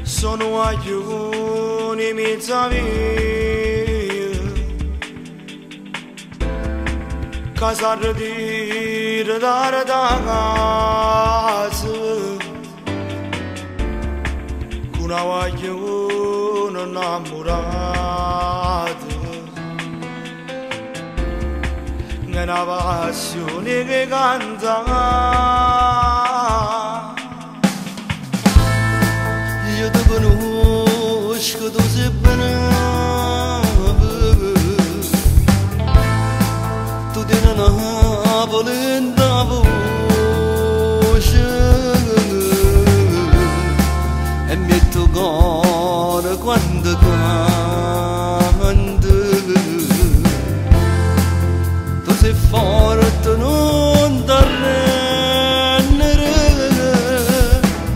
Sono aiuni mezza via, casa ridire da casa, con una aiuni innamorata, una passione che canta. Io ti conosco, tu sei bravo, tu ti Napoli in da voce e mi tuo cuore quando canta. Tu sei forte, non t'arrendere,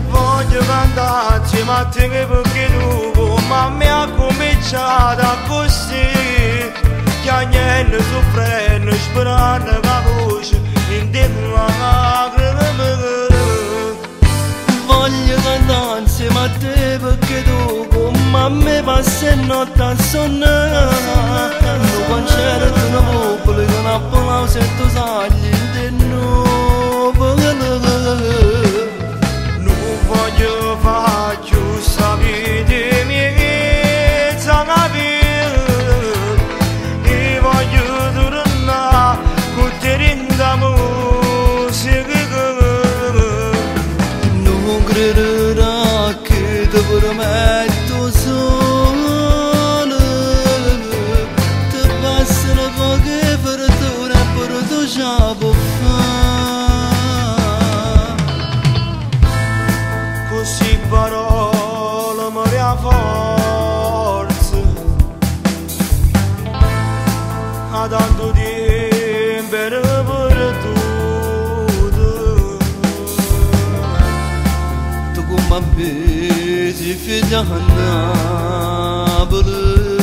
voglio cantarci ma te che perché tu come me ha cominciato così, che niente soffrendo sperando la voce in te lacrime. Voglio cantare insieme a te perché tu come me passi e notte a sonnare, un concerto di una popolo con applauso e tu sagli in te nuovo. Non voglio fare più sapere miei capire, e voglio tornare con te in da musica. Non crederà che ti prometto solo, ti passano poche fortune e per tu già può fare. Così parole mi rinforza, a tanto tempo per tutto. Tu come me sei figlia a Napoli,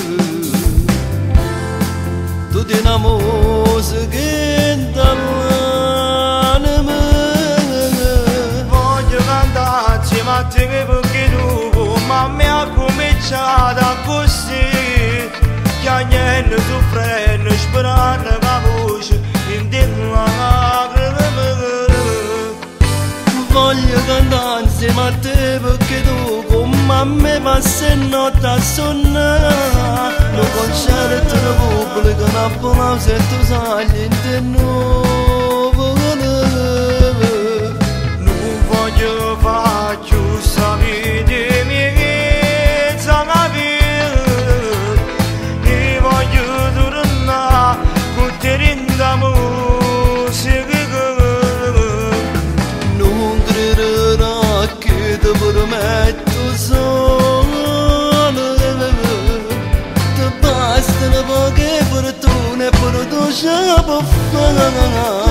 tu ti innamori che dall'anima. Voglio cantarci ma te che perché tu come me ha cominciato così, che niente soffrendo sperando la voce in te lacrime. Voglio cantare insieme a te perché tu come me passi e notte a sonnare, un concerto di popolo con applauso e tu sagli in te nuovo. Non voglio fare più sapere miei capire, e voglio tornare con te in da musica. Non crederà che ti prometto solo, ti bastano poche fortune e per tu già può fare.